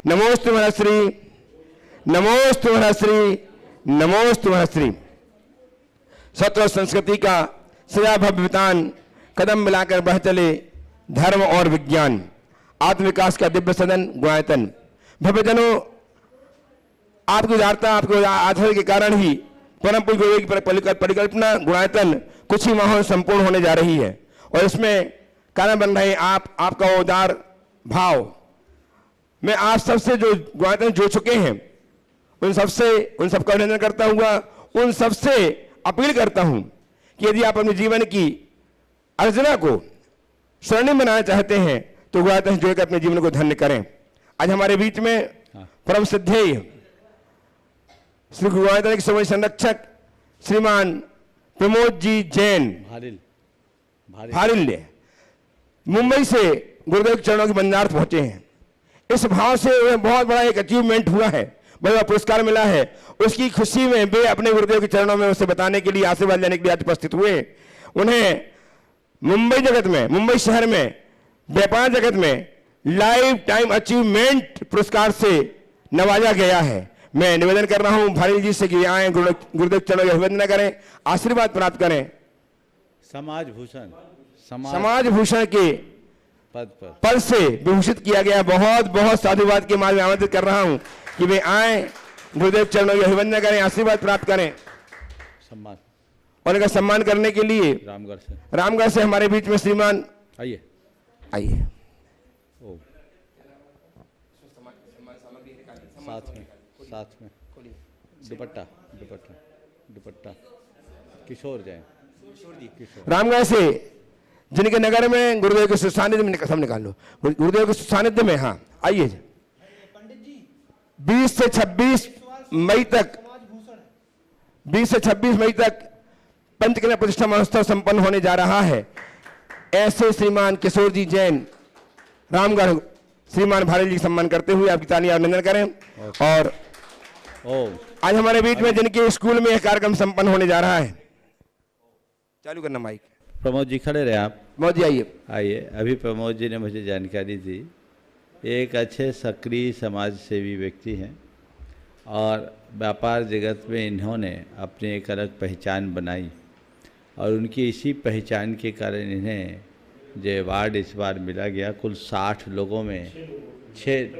नमोस्तु महर्षि, नमोस्तु महर्षि, नमोस्तु महर्षि। सत्व संस्कृति का सदा भव्यतान कदम मिलाकर बढ़ चले धर्म और विज्ञान, आत्मविकास का दिव्य सदन गुणायतन। भव्यजनों, आपकी उदारता, आपके आधार के कारण ही परम पूज्य की परिकल्पना गुणायतन कुछ ही माहौल संपूर्ण होने जा रही है और इसमें कारण बन रहे आपका उदार भाव। मैं आप सबसे जो गुणायतन जुड़ चुके हैं उन सबका अभिनंदन करता हुआ उन सबसे अपील करता हूं कि यदि आप अपने जीवन की अर्चना को स्वर्णिम बनाना चाहते हैं तो गुणायतन जुड़कर अपने जीवन को धन्य करें। आज हमारे बीच में परम श्रद्धेय श्री गुणायतन के समय संरक्षक श्रीमान प्रमोद जी जैन भारिल मुंबई से गुरुदेव के चरणों के बंदार्थ पहुंचे हैं। इस भाव से बहुत बड़ा एक अचीवमेंट हुआ है, बड़ा पुरस्कार मिला है। उसकी खुशी में वे अपने गुरुदेव के चरणों में उसे बताने के लिए, आशीर्वाद लेने के लिए आज उपस्थित हुए। उन्हें मुंबई जगत में, मुंबई शहर में, व्यापार जगत में लाइफ टाइम अचीवमेंट पुरस्कार से नवाजा गया है। मैं निवेदन कर रहा हूं भारिल जी से कि आए गुरुदेव के चरणों की अभिवंदना करें, आशीर्वाद प्राप्त करें। समाज भूषण के पद से विभूषित किया गया। बहुत बहुत साधुवाद के मार्ग में आमंत्रित कर रहा हूं कि वे आए, गुरुदेव चरणों की अभिवंदना करें, आशीर्वाद प्राप्त करें। सम्मान और इनका सम्मान करने के लिए रामगढ़ से हमारे बीच में श्रीमान आइए। साथ में दुपट्टा किशोर जैन, रामगढ़ से जिनके नगर में गुरुदेव के सानिध्य में, सब निकाल लो, गुरुदेव के सानिध्य में। हाँ आइए। 20 से 26 मई तक पंचकन्या प्रतिष्ठा महोत्सव संपन्न होने जा रहा है। ऐसे श्रीमान किशोर जी जैन रामगढ़ श्रीमान भारिल जी सम्मान करते हुए आपकी तालियां अभिनंदन करें। और आज हमारे बीच में जिनके स्कूल में यह कार्यक्रम संपन्न होने जा रहा है, चालू करना माइक। प्रमोद जी खड़े रहे आप। प्रमोद जी आइए। अभी प्रमोद जी ने मुझे जानकारी दी, एक अच्छे सक्रिय समाज सेवी व्यक्ति हैं और व्यापार जगत में इन्होंने अपनी एक अलग पहचान बनाई और उनकी इसी पहचान के कारण इन्हें जो अवार्ड इस बार मिला गया। कुल 60 लोगों में 6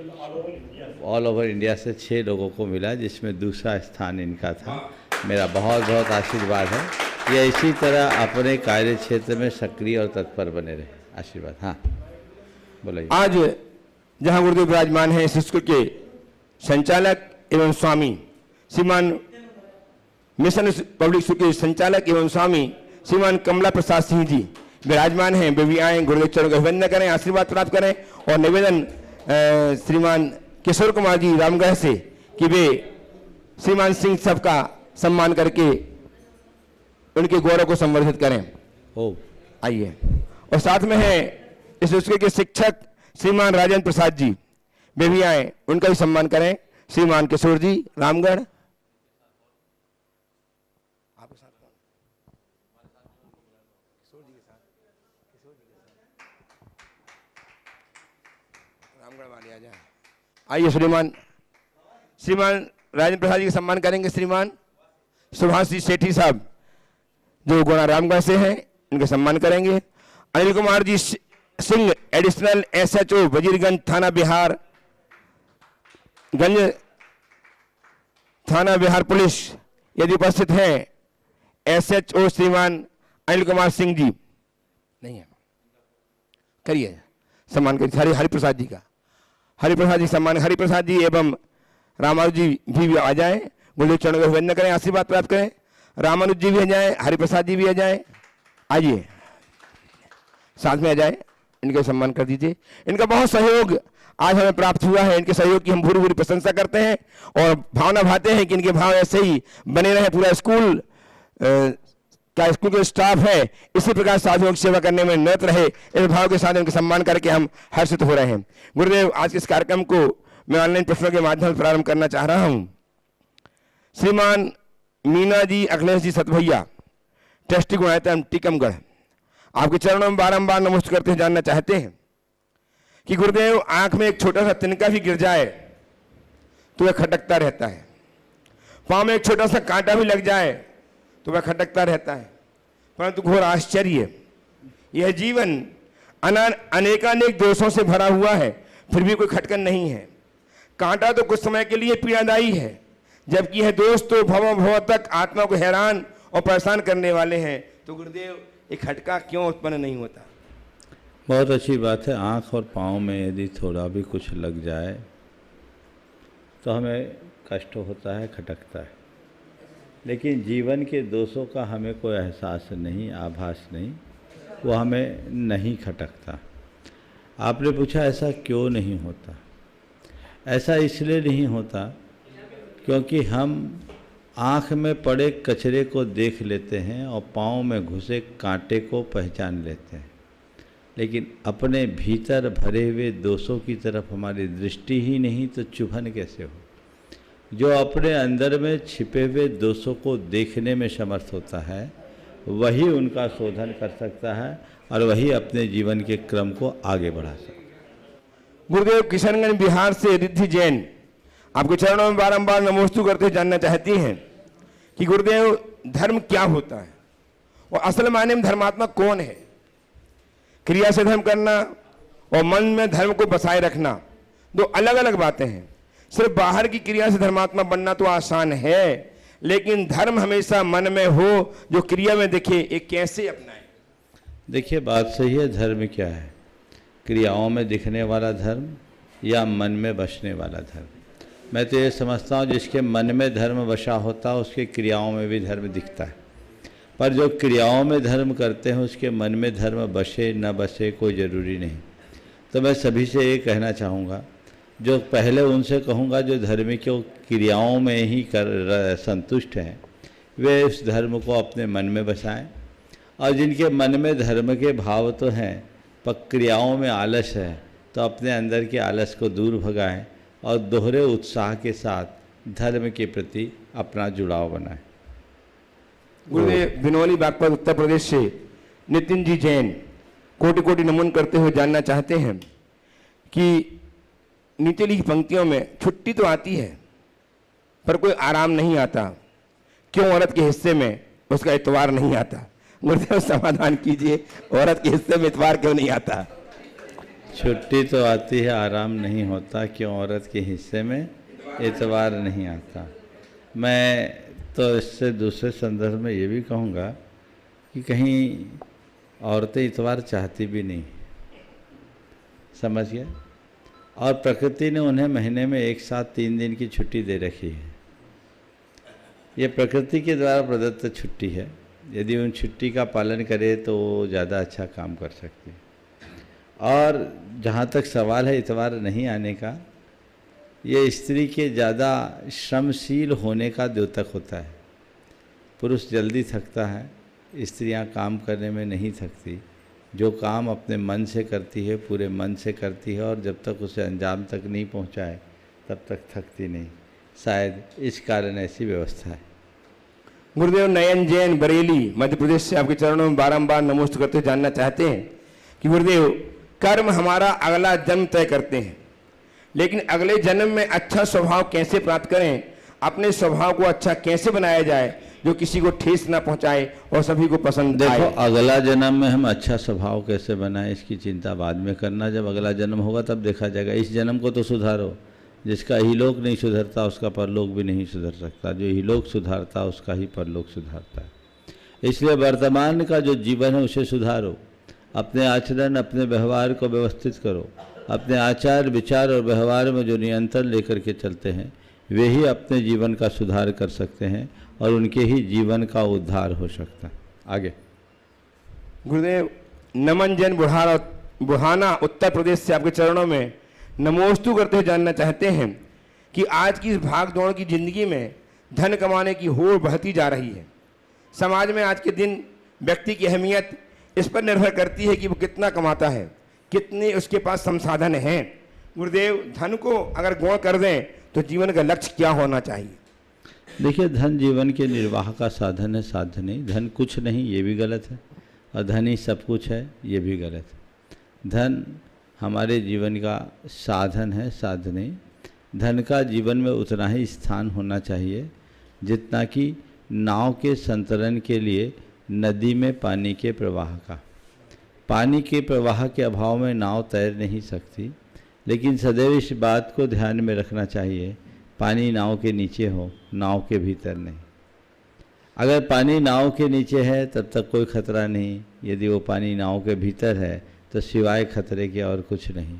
ऑल ओवर इंडिया से 6 लोगों को मिला, जिसमें दूसरा स्थान इनका था। मेरा बहुत बहुत आशीर्वाद है, ये इसी तरह अपने कार्य क्षेत्र में सक्रिय और तत्पर बने रहे। आशीर्वाद। हाँ बोलिए। आज जहां गुरुदेव विराजमान है, इस स्कूल के संचालक एवं स्वामी श्रीमान मिशन पब्लिक स्कूल के संचालक एवं स्वामी श्रीमान कमला प्रसाद सिंह जी विराजमान हैं। वे भी आए, गुरुदेव चरणों की अभिवंदना करें, आशीर्वाद प्राप्त करें। और निवेदन श्रीमान किशोर कुमार जी रामगढ़ से कि वे श्रीमान सिंह सब का सम्मान करके उनके गौरव को संवर्धित करें। आइए। और साथ में है इस स्कूल के शिक्षक श्रीमान राजेंद्र प्रसाद जी, वे भी आए, उनका भी सम्मान करें। श्रीमान किशोर जी रामगढ़। आइए श्रीमान राजेंद्र प्रसाद जी का सम्मान करेंगे। श्रीमान सुभाष जी सेठी साहब जो गुना रामगढ़ से हैं, इनका सम्मान करेंगे। अनिल कुमार जी सिंह एडिशनल SHO वजीरगंज थाना बिहार पुलिस यदि उपस्थित हैं। SHO श्रीमान अनिल कुमार सिंह जी नहीं है, करिए सम्मान करिए। हरिप्रसाद जी का, हरिप्रसाद जी सम्मान, हरिप्रसाद जी एवं रामानुज जी भी आ जाएं, गुरुदेव चरणों का अभिवंदन करें, आशीर्वाद प्राप्त करें। रामानुज जी भी आ जाएं, हरिप्रसाद जी भी आ जाएं। आइए साथ में आ जाए, इनका सम्मान कर दीजिए। इनका बहुत सहयोग आज हमें प्राप्त हुआ है, इनके सहयोग की हम भूरी भूरी प्रशंसा करते हैं और भावना भाते हैं कि इनके भाव ऐसे ही बने रहे। पूरा स्कूल स्कूल का स्टाफ है इसी प्रकार साधुओं की सेवा करने में निरत रहे, इस भाव के साथ इनका सम्मान करके हम हर्षित हो रहे हैं। गुरुदेव, आज इस कार्यक्रम को मैं ऑनलाइन प्रश्नों के माध्यम से प्रारंभ करना चाह रहा हूं। श्रीमान मीना जी अखिलेश जी सतभैया, ट्रस्टी गुणायतन टीकमगढ़, आपके चरणों में बारंबार नमस्कार करते हुए जानना चाहते हैं कि गुरुदेव, आंख में एक छोटा सा तिनका भी गिर जाए तो वह खटकता रहता है। पाँव में एक छोटा सा कांटा भी लग जाए तो वह खटकता रहता है। परंतु घोर आश्चर्य, यह जीवन अनेकानेक दोषों से भरा हुआ है, फिर भी कोई खटकन नहीं है। कांटा तो कुछ समय के लिए पीड़ादायी है, जबकि यह दोष तो भव भव तक आत्मा को हैरान और परेशान करने वाले हैं। तो गुरुदेव, एक खटका क्यों उत्पन्न नहीं होता? बहुत अच्छी बात है। आँख और पाँव में यदि थोड़ा भी कुछ लग जाए तो हमें कष्ट होता है, खटकता है, लेकिन जीवन के दोषों का हमें कोई एहसास नहीं, आभास नहीं, वो हमें नहीं खटकता। आपने पूछा ऐसा क्यों नहीं होता? ऐसा इसलिए नहीं होता क्योंकि हम आँख में पड़े कचरे को देख लेते हैं और पाँव में घुसे कांटे को पहचान लेते हैं, लेकिन अपने भीतर भरे हुए दोषों की तरफ हमारी दृष्टि ही नहीं तो चुभन कैसे हो? जो अपने अंदर में छिपे हुए दोषों को देखने में समर्थ होता है, वही उनका शोधन कर सकता है और वही अपने जीवन के क्रम को आगे बढ़ा सकता है। गुरुदेव, किशनगंज बिहार से रिद्धि जैन आपके चरणों में बारंबार नमोस्तु करते जानना चाहती हैं कि गुरुदेव, धर्म क्या होता है और असल मायने में धर्मात्मा कौन है? क्रिया से धर्म करना और मन में धर्म को बसाए रखना दो अलग अलग बातें हैं। सिर्फ बाहर की क्रिया से धर्मात्मा बनना तो आसान है, लेकिन धर्म हमेशा मन में हो, जो क्रिया में दिखे, ये कैसे अपनाएं? देखिए, बात सही है। धर्म क्या है? क्रियाओं में दिखने वाला धर्म या मन में बसने वाला धर्म? मैं तो ये समझता हूँ जिसके मन में धर्म बसा होता है उसके क्रियाओं में भी धर्म दिखता है, पर जो क्रियाओं में धर्म करते हैं उसके मन में धर्म बसे न बसे कोई ज़रूरी नहीं। तो मैं सभी से ये कहना चाहूँगा, जो पहले उनसे कहूँगा जो धर्म को क्रियाओं में ही कर संतुष्ट हैं, वे इस धर्म को अपने मन में बसाएं, और जिनके मन में धर्म के भाव तो हैं पर क्रियाओं में आलस है, तो अपने अंदर के आलस को दूर भगाएं और दोहरे उत्साह के साथ धर्म के प्रति अपना जुड़ाव बनाएं। गुरुदेव, बिनौली बागपत उत्तर प्रदेश से नितिन जी जैन कोटि कोटि नमन करते हुए जानना चाहते हैं कि नीचे लिखी पंक्तियों में छुट्टी तो आती है पर कोई आराम नहीं आता, क्यों औरत के हिस्से में उसका इतवार नहीं आता? गुरुदेव, समाधान कीजिए, औरत के हिस्से में इतवार क्यों नहीं आता? छुट्टी तो आती है, आराम नहीं होता, क्यों औरत के हिस्से में इतवार नहीं आता? मैं तो इससे दूसरे संदर्भ में ये भी कहूँगा कि कहीं औरतें इतवार चाहती भी नहीं, समझ गए? और प्रकृति ने उन्हें महीने में एक साथ 3 दिन की छुट्टी दे रखी है। ये प्रकृति के द्वारा प्रदत्त छुट्टी है। यदि उन छुट्टी का पालन करे तो वो ज़्यादा अच्छा काम कर सकती है। और जहाँ तक सवाल है इतवार नहीं आने का, ये स्त्री के ज़्यादा श्रमशील होने का द्योतक होता है। पुरुष जल्दी थकता है, स्त्रियाँ काम करने में नहीं थकती। जो काम अपने मन से करती है, पूरे मन से करती है, और जब तक उसे अंजाम तक नहीं पहुँचाए तब तक थकती नहीं। शायद इस कारण ऐसी व्यवस्था है। गुरुदेव, नयन जैन बरेली मध्य प्रदेश से आपके चरणों में बारंबार नमोस्तु करते जानना चाहते हैं कि गुरुदेव, कर्म हमारा अगला जन्म तय करते हैं, लेकिन अगले जन्म में अच्छा स्वभाव कैसे प्राप्त करें? अपने स्वभाव को अच्छा कैसे बनाया जाए जो किसी को ठेस ना पहुंचाए और सभी को पसंद आए? देखो, अगला जन्म में हम अच्छा स्वभाव कैसे बनाएं इसकी चिंता बाद में करना। जब अगला जन्म होगा तब देखा जाएगा। इस जन्म को तो सुधारो। जिसका इहलोक नहीं सुधरता उसका परलोक भी नहीं सुधर सकता। जो इहलोक सुधारता उसका ही परलोक सुधारता है। इसलिए वर्तमान का जो जीवन है उसे सुधारो। अपने आचरण, अपने व्यवहार को व्यवस्थित करो। अपने आचार, विचार और व्यवहार में जो नियंत्रण लेकर के चलते हैं वे ही अपने जीवन का सुधार कर सकते हैं और उनके ही जीवन का उद्धार हो सकता है। आगे। गुरुदेव, नमन जैन बुढ़ाना उत्तर प्रदेश से आपके चरणों में नमोस्तु करते हुए जानना चाहते हैं कि आज की इस भाग दौड़ की जिंदगी में धन कमाने की होड़ बढ़ती जा रही है। समाज में आज के दिन व्यक्ति की अहमियत इस पर निर्भर करती है कि वो कितना कमाता है, कितने उसके पास संसाधन हैं। गुरुदेव, धन को अगर गौण कर दें तो जीवन का लक्ष्य क्या होना चाहिए? देखिए, धन जीवन के निर्वाह का साधन है, साध्य नहीं। धन कुछ नहीं, ये भी गलत है, और धन ही सब कुछ है, ये भी गलत है। धन हमारे जीवन का साधन है, साध्य नहीं। धन का जीवन में उतना ही स्थान होना चाहिए जितना कि नाव के संतरण के लिए नदी में पानी के प्रवाह का। पानी के प्रवाह के अभाव में नाव तैर नहीं सकती, लेकिन सदैव इस बात को ध्यान में रखना चाहिए, पानी नाव के नीचे हो, नाव के भीतर नहीं। अगर पानी नाव के नीचे है तब तक कोई खतरा नहीं, यदि वो पानी नाव के भीतर है तो सिवाय खतरे के और कुछ नहीं।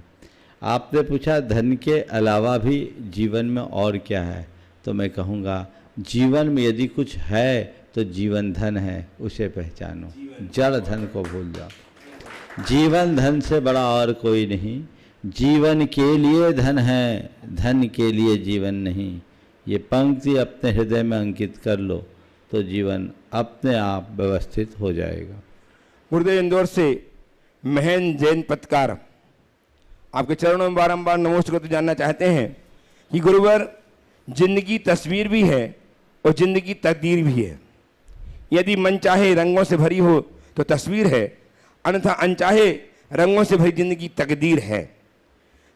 आपने पूछा धन के अलावा भी जीवन में और क्या है, तो मैं कहूँगा जीवन में यदि कुछ है तो जीवन धन है, उसे पहचानो। जड़ धन को भूल जाओ। जीवन धन से बड़ा और कोई नहीं। जीवन के लिए धन है, धन के लिए जीवन नहीं। ये पंक्ति अपने हृदय में अंकित कर लो तो जीवन अपने आप व्यवस्थित हो जाएगा। गुरुदेव इंदौर से महेंद्र जैन पत्रकार आपके चरणों में बारंबार नमोस्तुति करते जानना चाहते हैं कि गुरुवर, जिंदगी तस्वीर भी है और जिंदगी तकदीर भी है। यदि मन चाहे रंगों से भरी हो तो तस्वीर है, अन्यथा अनचाहे रंगों से भरी जिंदगी तकदीर है।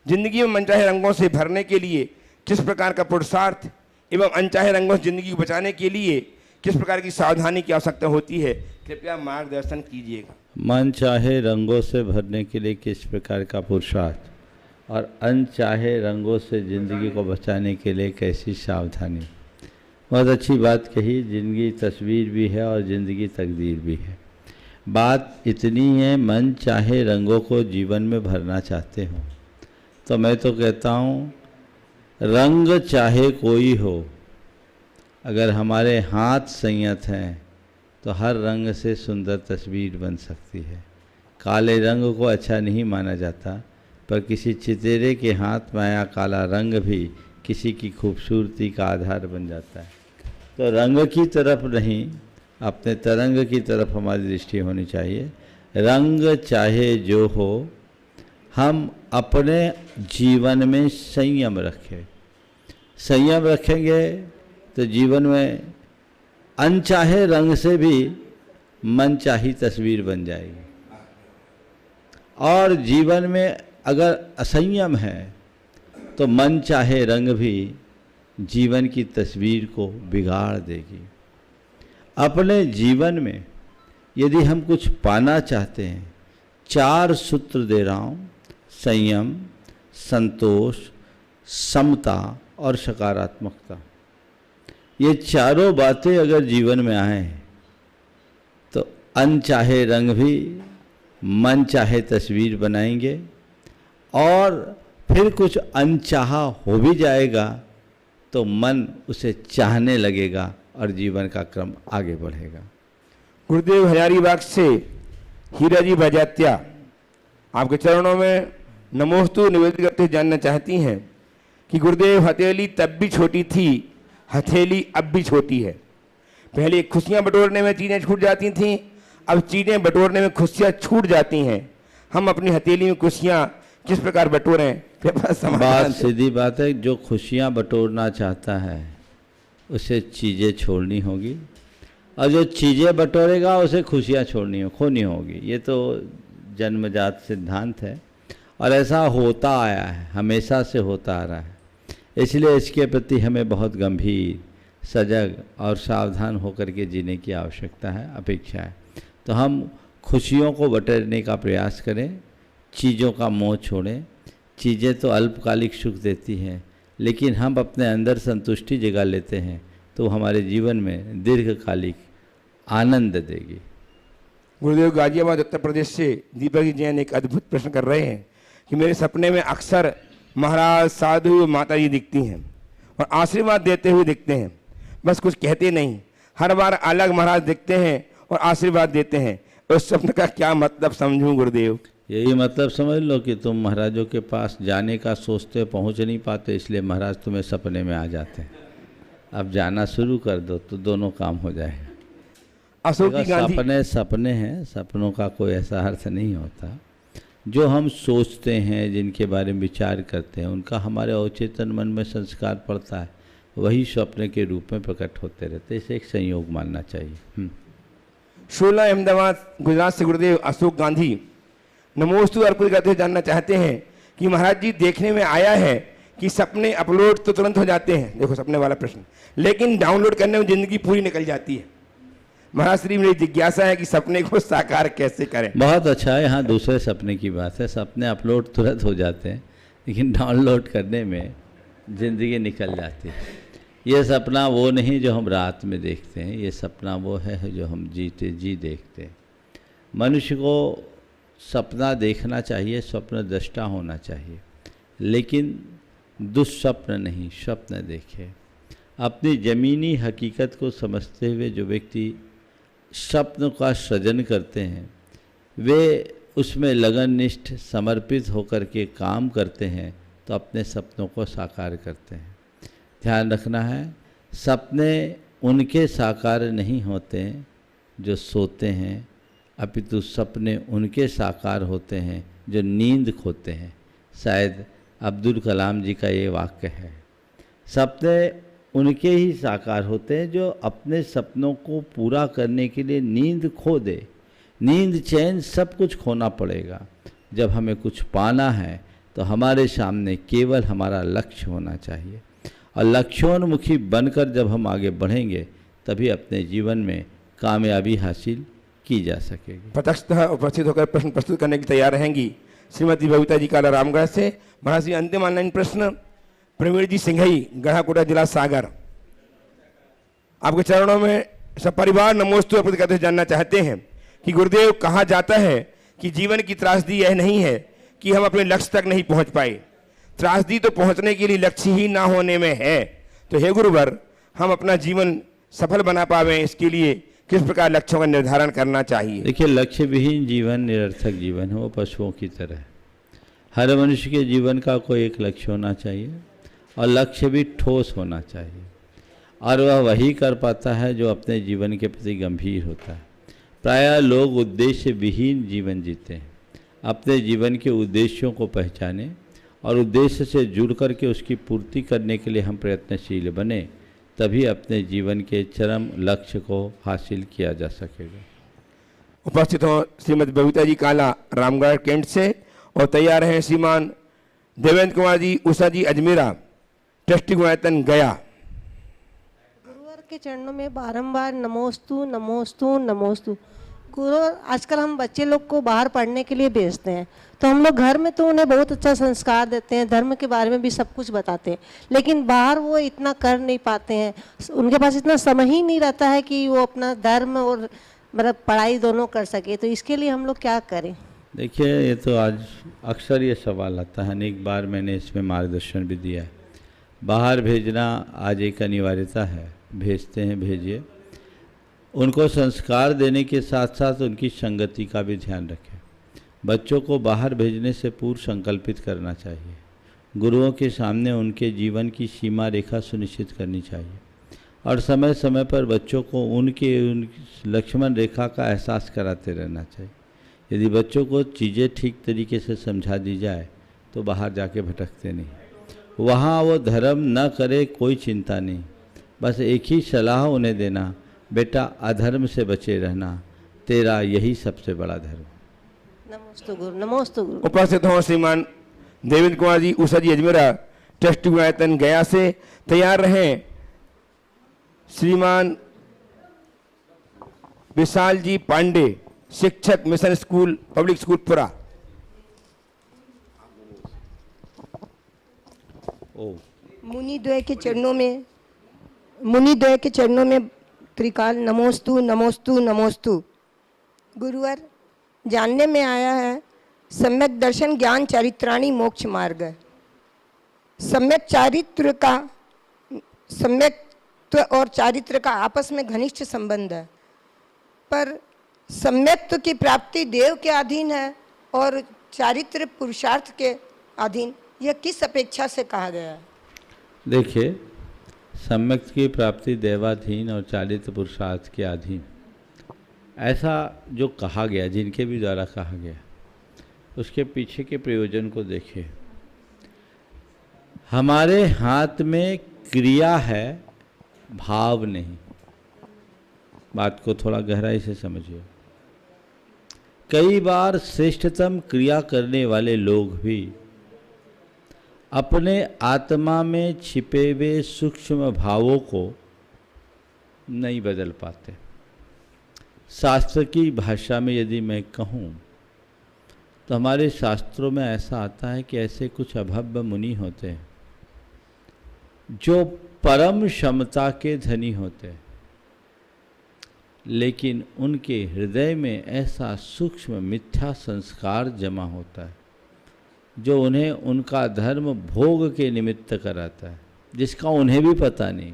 जिंदगी में मनचाहे रंगों से भरने के लिए किस प्रकार का पुरुषार्थ एवं अनचाहे रंगों से जिंदगी को बचाने के लिए किस प्रकार की सावधानी की आवश्यकता होती है, कृपया मार्गदर्शन कीजिएगा। मन चाहे रंगों से भरने के लिए किस प्रकार का पुरुषार्थ और अनचाहे रंगों से ज़िंदगी को बचाने के लिए कैसी सावधानी। बहुत अच्छी बात कही। ज़िंदगी तस्वीर भी है और ज़िंदगी तकदीर भी है। बात इतनी है, मन चाहे रंगों को जीवन में भरना चाहते हो तो मैं तो कहता हूँ रंग चाहे कोई हो, अगर हमारे हाथ संयत हैं तो हर रंग से सुंदर तस्वीर बन सकती है। काले रंग को अच्छा नहीं माना जाता, पर किसी चितेरे के हाथ में आया काला रंग भी किसी की खूबसूरती का आधार बन जाता है। तो रंग की तरफ नहीं, अपने तरंग की तरफ हमारी दृष्टि होनी चाहिए। रंग चाहे जो हो, हम अपने जीवन में संयम रखें। संयम रखेंगे तो जीवन में अनचाहे रंग से भी मनचाही तस्वीर बन जाएगी। और जीवन में अगर असंयम है तो मन चाहे रंग भी जीवन की तस्वीर को बिगाड़ देगी। अपने जीवन में यदि हम कुछ पाना चाहते हैं, 4 सूत्र दे रहा हूँ: संयम, संतोष, समता और सकारात्मकता। ये चारों बातें अगर जीवन में आए तो अनचाहे रंग भी मन चाहे तस्वीर बनाएंगे, और फिर कुछ अनचाहा हो भी जाएगा तो मन उसे चाहने लगेगा और जीवन का क्रम आगे बढ़ेगा। गुरुदेव हजारीबाग से हीरा जी बजात्या आपके चरणों में नमोस्तु निवेदित करते जानना चाहती हैं कि गुरुदेव, हथेली तब भी छोटी थी, हथेली अब भी छोटी है। पहले खुशियां बटोरने में चीज़ें छूट जाती थीं, अब चीज़ें बटोरने में खुशियां छूट जाती हैं। हम अपनी हथेली में खुशियां किस प्रकार बटोरें? बात सीधी बात है, जो खुशियां बटोरना चाहता है उसे चीज़ें छोड़नी होगी, और जो चीज़ें बटोरेगा उसे खुशियां खोनी होगी। ये तो जन्मजात सिद्धांत है और ऐसा होता आया है, हमेशा से होता आ रहा है। इसलिए इसके प्रति हमें बहुत गंभीर, सजग और सावधान होकर के जीने की आवश्यकता है, अपेक्षा है। तो हम खुशियों को बटोरने का प्रयास करें, चीज़ों का मोह छोड़ें। चीज़ें तो अल्पकालिक सुख देती हैं, लेकिन हम अपने अंदर संतुष्टि जगा लेते हैं तो हमारे जीवन में दीर्घकालिक आनंद देगी। गुरुदेव, गाजियाबाद उत्तर प्रदेश से दीपक जी जैन एक अद्भुत प्रश्न कर रहे हैं कि मेरे सपने में अक्सर महाराज, साधु, माता जी दिखती हैं और आशीर्वाद देते हुए दिखते हैं, बस कुछ कहते नहीं। हर बार अलग महाराज दिखते हैं और आशीर्वाद देते हैं। उस स्वप्न का क्या मतलब समझूं गुरुदेव? यही मतलब समझ लो कि तुम महाराजों के पास जाने का सोचते, पहुंच नहीं पाते, इसलिए महाराज तुम्हें सपने में आ जाते हैं। अब जाना शुरू कर दो तो दोनों काम हो जाएगा। अशोक गांधी सपने हैं, सपनों का कोई ऐसा अर्थ नहीं होता। जो हम सोचते हैं, जिनके बारे में विचार करते हैं, उनका हमारे अवचेतन मन में संस्कार पड़ता है, वही स्वप्न के रूप में प्रकट होते रहते। इसे एक संयोग मानना चाहिए। 16 अहमदाबाद गुजरात से गुरुदेव अशोक गांधी नमोस्तु अर्पित करते हुए जानना चाहते हैं कि महाराज जी, देखने में आया है कि सपने अपलोड तो तुरंत हो जाते हैं, देखो सपने वाला प्रश्न, लेकिन डाउनलोड करने में जिंदगी पूरी निकल जाती है। महाराज श्री, मेरी जिज्ञासा है कि सपने को साकार कैसे करें। बहुत अच्छा है, यहाँ दूसरे सपने की बात है। सपने अपलोड तुरंत हो जाते हैं, लेकिन डाउनलोड करने में ज़िंदगी निकल जाती है। ये सपना वो नहीं जो हम रात में देखते हैं, ये सपना वो है जो हम जीते जी देखते हैं। मनुष्य को सपना देखना चाहिए, स्वप्न दृष्टा होना चाहिए, लेकिन दुस्वप्न नहीं, स्वप्न देखे। अपनी ज़मीनी हकीकत को समझते हुए जो व्यक्ति स्वप्न का सृजन करते हैं, वे उसमें लगननिष्ठ समर्पित होकर के काम करते हैं, तो अपने सपनों को साकार करते हैं। ध्यान रखना है, सपने उनके साकार नहीं होते हैं जो सोते हैं, अपितु सपने उनके साकार होते हैं जो नींद खोते हैं। शायद अब्दुल कलाम जी का ये वाक्य है। सपने उनके ही साकार होते हैं जो अपने सपनों को पूरा करने के लिए नींद खो दे। नींद चैन सब कुछ खोना पड़ेगा। जब हमें कुछ पाना है तो हमारे सामने केवल हमारा लक्ष्य होना चाहिए, और लक्ष्योन्मुखी बनकर जब हम आगे बढ़ेंगे तभी अपने जीवन में कामयाबी हासिल की जा सकेगी। प्रत्यक्षतः उपस्थित होकर प्रश्न प्रस्तुत करने के लिए तैयार रहेंगी श्रीमती बबीता जी काला रामगढ़ से। महाराज जी, अंतिम ऑनलाइन प्रश्न प्रवीण जी सिंघई, गढ़ाकोटा जिला सागर। आपके चरणों में सब परिवार नमोस्तु अर्पित करते हुए जानना चाहते हैं कि गुरुदेव, कहा जाता है कि जीवन की त्रासदी यह नहीं है कि हम अपने लक्ष्य तक नहीं पहुंच पाए, त्रासदी तो पहुंचने के लिए लक्ष्य ही ना होने में है। तो हे गुरुवर, हम अपना जीवन सफल बना पावे, इसके लिए किस प्रकार लक्ष्यों का निर्धारण करना चाहिए? देखिए, लक्ष्य विहीन जीवन निरर्थक जीवन है, वो पशुओं की तरह। हर मनुष्य के जीवन का कोई एक लक्ष्य होना चाहिए, और लक्ष्य भी ठोस होना चाहिए, और वह वही कर पाता है जो अपने जीवन के प्रति गंभीर होता है। प्रायः लोग उद्देश्य विहीन जीवन जीते हैं। अपने जीवन के उद्देश्यों को पहचानें और उद्देश्य से जुड़ कर के उसकी पूर्ति करने के लिए हम प्रयत्नशील बने, तभी अपने जीवन के चरम लक्ष्य को हासिल किया जा सकेगा। उपस्थित हो श्रीमती बबीता जी काला रामगढ़ कैंट से, और तैयार हैं श्रीमान देवेंद्र कुमार जी उषा जी अजमेरा, ट्रस्टी गुणायतन गया। गुरुवर के चरणों में बारंबार नमोस्तु नमोस्तु नमोस्तु। गुरुवर, आजकल हम बच्चे लोग को बाहर पढ़ने के लिए भेजते हैं, तो हम लोग घर में तो उन्हें बहुत अच्छा संस्कार देते हैं, धर्म के बारे में भी सब कुछ बताते हैं, लेकिन बाहर वो इतना कर नहीं पाते हैं। उनके पास इतना समय ही नहीं रहता है कि वो अपना धर्म और मतलब पढ़ाई दोनों कर सके। तो इसके लिए हम लोग क्या करें? देखिए, ये तो आज अक्सर ये सवाल आता है, अनेक बार मैंने इसमें मार्गदर्शन भी दिया है। बाहर भेजना आज एक अनिवार्यता है, भेजते हैं, भेजिए। उनको संस्कार देने के साथ साथ उनकी संगति का भी ध्यान रखें। बच्चों को बाहर भेजने से पूर्व संकल्पित करना चाहिए। गुरुओं के सामने उनके जीवन की सीमा रेखा सुनिश्चित करनी चाहिए, और समय समय पर बच्चों को उनके लक्ष्मण रेखा का एहसास कराते रहना चाहिए। यदि बच्चों को चीज़ें ठीक तरीके से समझा दी जाए तो बाहर जाके भटकते नहीं। वहाँ वो धर्म न करे, कोई चिंता नहीं, बस एक ही सलाह उन्हें देना, बेटा अधर्म से बचे रहना, तेरा यही सबसे बड़ा धर्म। नमोस्तु गुरु, नमोस्तु गुरु। उपस्थित हो श्रीमान देवेंद्र कुमार जी उषा जी अजमेरा, ट्रस्टी गुणायतन गया से। तैयार रहें श्रीमान विशाल जी पांडे, शिक्षक, मिशन स्कूल, पब्लिक स्कूल पुरा। मुनिद्वय के चरणों में त्रिकाल नमोस्तु नमोस्तु नमोस्तु। गुरुवर, जानने में आया है सम्यक दर्शन ज्ञान चारित्राणी मोक्ष मार्ग। सम्यक्त्व और चारित्र का आपस में घनिष्ठ संबंध है, पर सम्यक्त्व की प्राप्ति देव के अधीन है और चारित्र पुरुषार्थ के अधीन। यह किस अपेक्षा से कहा गया है? देखिए, सम्यक्त्व की प्राप्ति देवाधीन और चारित्र पुरुषार्थ के अधीन, ऐसा जो कहा गया, जिनके भी द्वारा कहा गया, उसके पीछे के प्रयोजन को देखिए। हमारे हाथ में क्रिया है, भाव नहीं। बात को थोड़ा गहराई से समझिए। कई बार श्रेष्ठतम क्रिया करने वाले लोग भी अपने आत्मा में छिपे हुए सूक्ष्म भावों को नहीं बदल पाते। शास्त्र की भाषा में यदि मैं कहूँ तो हमारे शास्त्रों में ऐसा आता है कि ऐसे कुछ अभव्य मुनि होते हैं जो परम क्षमता के धनी होते हैं, लेकिन उनके हृदय में ऐसा सूक्ष्म मिथ्या संस्कार जमा होता है जो उन्हें उनका धर्म भोग के निमित्त कराता है, जिसका उन्हें भी पता नहीं।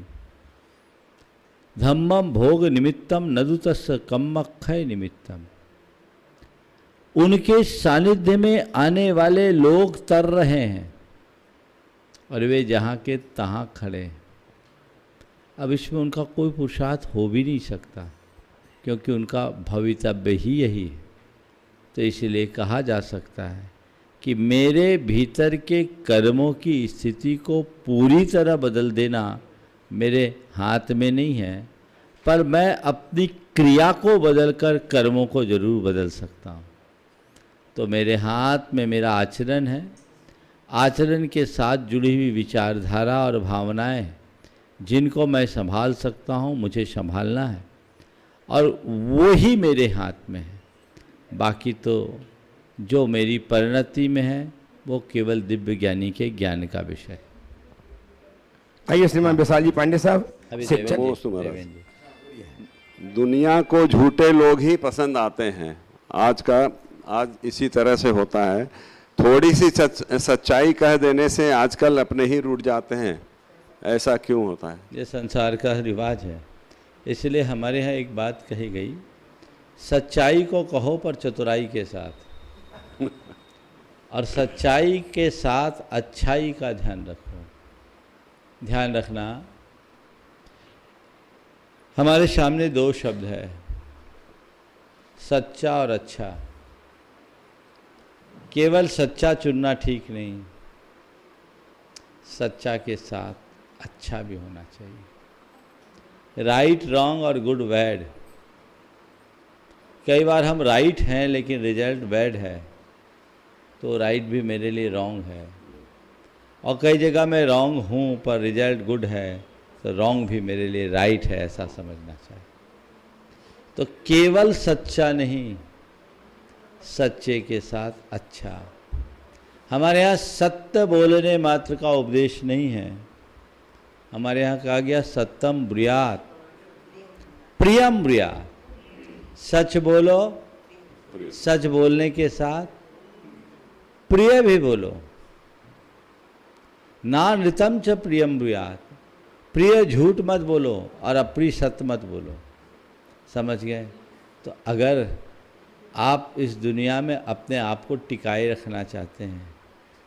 धम्मम भोग निमित्तम नदुतस्य कम्मक्षय निमित्तम। उनके सानिध्य में आने वाले लोग तर रहे हैं और वे जहाँ के तहाँ खड़े हैं। अब इसमें उनका कोई पुरुषार्थ हो भी नहीं सकता, क्योंकि उनका भवितव्य ही यही है। तो इसलिए कहा जा सकता है कि मेरे भीतर के कर्मों की स्थिति को पूरी तरह बदल देना मेरे हाथ में नहीं है, पर मैं अपनी क्रिया को बदलकर कर्मों को जरूर बदल सकता हूँ। तो मेरे हाथ में मेरा आचरण है, आचरण के साथ जुड़ी हुई विचारधारा और भावनाएं जिनको मैं संभाल सकता हूँ, मुझे संभालना है और वो ही मेरे हाथ में है। बाकी तो जो मेरी परिणति में है वो केवल दिव्य ज्ञानी के ज्ञान का विषय है। आइए श्रीमान विशाल जी पांडे साहब। अभी शिक्षक देवेंद्र जी। दुनिया को झूठे लोग ही पसंद आते हैं। आज इसी तरह से होता है। थोड़ी सी सच्चाई कह देने से आजकल अपने ही रूठ जाते हैं। ऐसा क्यों होता है? ये संसार का रिवाज है। इसलिए हमारे यहाँ एक बात कही गई, सच्चाई को कहो पर चतुराई के साथ, और सच्चाई के साथ अच्छाई का ध्यान रखो। ध्यान रखना, हमारे सामने दो शब्द है, सच्चा और अच्छा। केवल सच्चा चुनना ठीक नहीं, सच्चा के साथ अच्छा भी होना चाहिए। राइट रॉन्ग और गुड बैड। कई बार हम राइट हैं लेकिन रिजल्ट बैड है, तो राइट भी मेरे लिए रॉन्ग है। और कई जगह मैं रॉन्ग हूँ पर रिजल्ट गुड है, तो रॉन्ग भी मेरे लिए राइट है, ऐसा समझना चाहिए। तो केवल सच्चा नहीं, सच्चे के साथ अच्छा। हमारे यहाँ सत्य बोलने मात्र का उपदेश नहीं है। हमारे यहाँ कहा गया सत्यम ब्रूयात प्रियम ब्रूयात। सच बोलो, सच बोलने के साथ प्रिय भी बोलो। ना नृतम च प्रियम ब्रूयात। प्रिय झूठ मत बोलो और अप्रिय सत्य मत बोलो। समझ गए? तो अगर आप इस दुनिया में अपने आप को टिकाए रखना चाहते हैं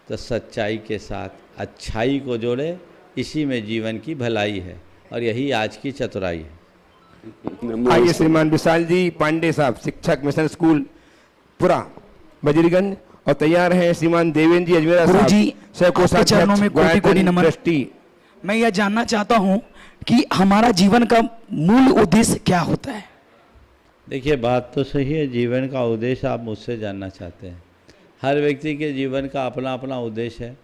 तो सच्चाई के साथ अच्छाई को जोड़े। इसी में जीवन की भलाई है और यही आज की चतुराई है। आइए श्रीमान विशाल जी पांडे साहब, शिक्षक मिशन स्कूल पुरा बजरीगंज, और तैयार हैं श्रीमान देवेंद्र जी अजमेरा साहब, जी आपके चरणों में कोटि कोटि नमन। ट्रस्टी। मैं यह जानना चाहता हूं कि हमारा जीवन का मूल उद्देश्य क्या होता है? देखिए, बात तो सही है। जीवन का उद्देश्य आप मुझसे जानना चाहते हैं। हर व्यक्ति के जीवन का अपना अपना उद्देश्य है।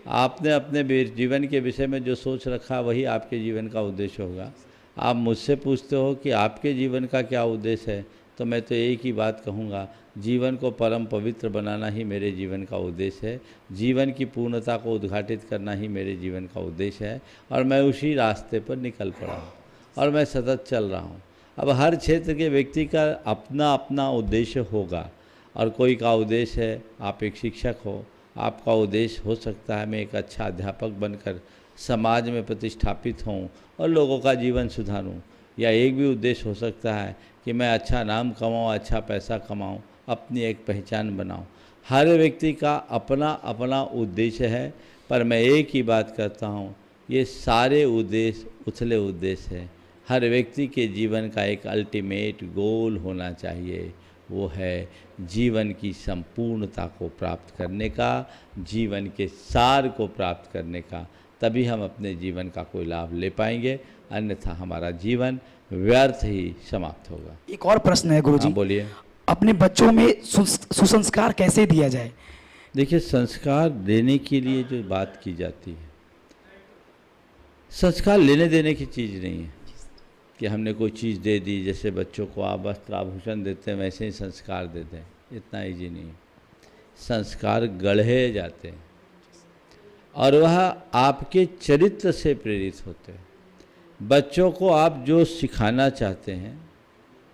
आपने अपने जीवन के विषय में जो सोच रखा वही आपके जीवन का उद्देश्य होगा। आप मुझसे पूछते हो कि आपके जीवन का क्या उद्देश्य है, तो मैं तो एक ही बात कहूँगा, जीवन को परम पवित्र बनाना ही मेरे जीवन का उद्देश्य है। जीवन की पूर्णता को उद्घाटित करना ही मेरे जीवन का उद्देश्य है और मैं उसी रास्ते पर निकल पड़ा हूँ और मैं सतत चल रहा हूँ। अब हर क्षेत्र के व्यक्ति का अपना अपना उद्देश्य होगा और कोई का उद्देश्य है आप एक शिक्षक हो, आपका उद्देश्य हो सकता है मैं एक अच्छा अध्यापक बनकर समाज में प्रतिष्ठापित हूँ और लोगों का जीवन सुधारूँ, या एक भी उद्देश्य हो सकता है कि मैं अच्छा नाम कमाऊँ, अच्छा पैसा कमाऊँ, अपनी एक पहचान बनाऊँ। हर व्यक्ति का अपना अपना उद्देश्य है, पर मैं एक ही बात करता हूँ, ये सारे उद्देश्य उथले उद्देश्य हैं। हर व्यक्ति के जीवन का एक अल्टीमेट गोल होना चाहिए, वो है जीवन की संपूर्णता को प्राप्त करने का, जीवन के सार को प्राप्त करने का। तभी हम अपने जीवन का कोई लाभ ले पाएंगे, अन्यथा हमारा जीवन व्यर्थ ही समाप्त होगा। एक और प्रश्न है गुरुजी। हाँ, बोलिए। अपने बच्चों में सुसंस्कार कैसे दिया जाए? देखिए, संस्कार देने के लिए जो बात की जाती है, संस्कार लेने देने की चीज़ नहीं है कि हमने कोई चीज़ दे दी, जैसे बच्चों को आप वस्त्र आभूषण देते हैं वैसे ही संस्कार देते हैं, इतना ईजी नहीं है। संस्कार गढ़े जाते हैं और वह आपके चरित्र से प्रेरित होते हैं। बच्चों को आप जो सिखाना चाहते हैं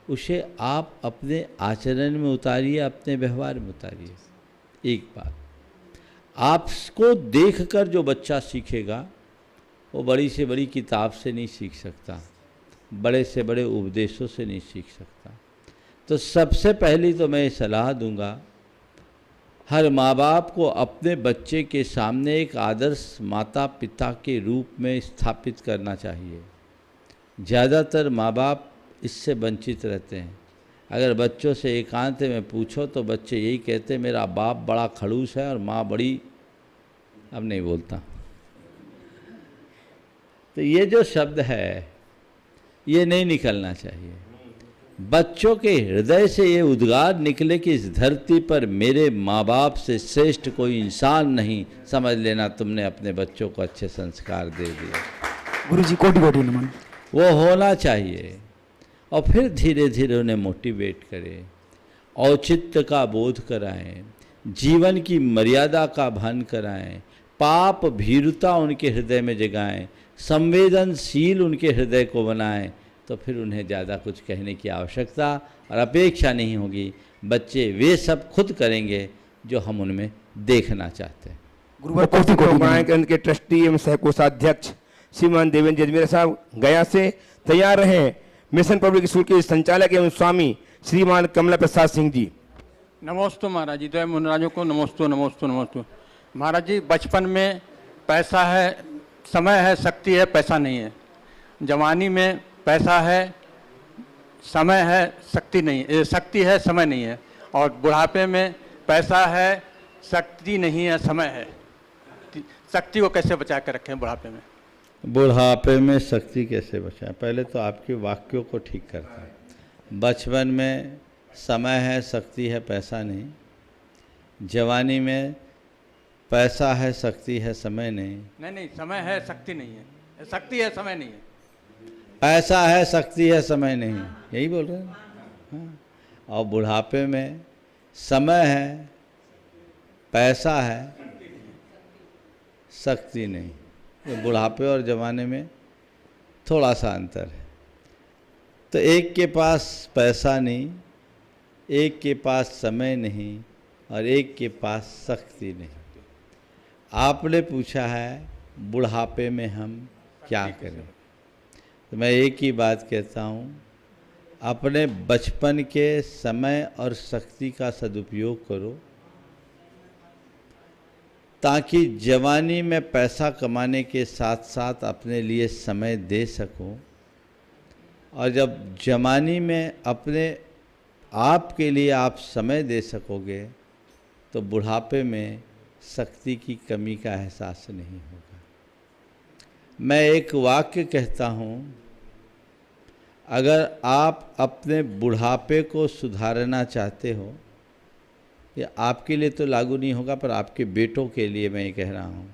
उसे आप अपने आचरण में उतारिए, अपने व्यवहार में उतारिए। एक बात, आपको देखकर जो बच्चा सीखेगा वो बड़ी से बड़ी किताब से नहीं सीख सकता, बड़े से बड़े उपदेशों से नहीं सीख सकता। तो सबसे पहली तो मैं सलाह दूंगा, हर माँ बाप को अपने बच्चे के सामने एक आदर्श माता पिता के रूप में स्थापित करना चाहिए। ज़्यादातर माँ बाप इससे वंचित रहते हैं। अगर बच्चों से एकांत में पूछो तो बच्चे यही कहते हैं, मेरा बाप बड़ा खड़ूस है और माँ बड़ी, अब नहीं बोलता। तो ये जो शब्द है ये नहीं निकलना चाहिए। बच्चों के हृदय से ये उद्गार निकले कि इस धरती पर मेरे माँ बाप से श्रेष्ठ कोई इंसान नहीं, समझ लेना तुमने अपने बच्चों को अच्छे संस्कार दे दिए। गुरुजी कोटि कोटि नमन। वो होना चाहिए और फिर धीरे धीरे उन्हें मोटिवेट करें, औचित्य का बोध कराएं, जीवन की मर्यादा का भान कराएं, पाप भीरुता उनके हृदय में जगाएं, संवेदनशील उनके हृदय को बनाएं, तो फिर उन्हें ज़्यादा कुछ कहने की आवश्यकता और अपेक्षा नहीं होगी। बच्चे वे सब खुद करेंगे जो हम उनमें देखना चाहते हैं। गुरुवर कोटि कोटि के ट्रस्टी एवं सहकोषाध्यक्ष श्रीमान देवेंद्र अजमेर साहब गया से तैयार रहें। मिशन पब्लिक स्कूल के संचालक एवं स्वामी श्रीमान कमला प्रसाद सिंह जी। नमोस्तु महाराज जी, तो मुनराजों को नमोस्तु नमोस्तु नमोस्तु। महाराज जी, बचपन में पैसा है, समय है, शक्ति है, पैसा नहीं है। जवानी में पैसा है, समय है, शक्ति नहीं है, शक्ति है, समय नहीं है। और बुढ़ापे में पैसा है, शक्ति नहीं है, समय है। शक्ति को कैसे बचा कर रखें बुढ़ापे में? बुढ़ापे में शक्ति कैसे बचाएं? पहले तो आपके वाक्यों को ठीक करता है। बचपन में समय है, शक्ति है, पैसा नहीं। जवानी में पैसा है, शक्ति है, समय नहीं। नहीं, समय है, शक्ति नहीं है। शक्ति है, समय नहीं है। पैसा है, शक्ति है, समय नहीं, यही बोल रहे हैं। हाँ। और बुढ़ापे में समय है, पैसा है, शक्ति नहीं। तो बुढ़ापे और जवाने में थोड़ा सा अंतर है। तो एक के पास पैसा नहीं, एक के पास समय नहीं और एक के पास शक्ति नहीं। आपने पूछा है बुढ़ापे में हम क्या करें, तो मैं एक ही बात कहता हूँ, अपने बचपन के समय और शक्ति का सदुपयोग करो ताकि जवानी में पैसा कमाने के साथ साथ अपने लिए समय दे सको। और जब जवानी में अपने आप के लिए आप समय दे सकोगे तो बुढ़ापे में शक्ति की कमी का एहसास नहीं होगा। मैं एक वाक्य कहता हूँ, अगर आप अपने बुढ़ापे को सुधारना चाहते हो, ये आपके लिए तो लागू नहीं होगा पर आपके बेटों के लिए मैं ये कह रहा हूँ,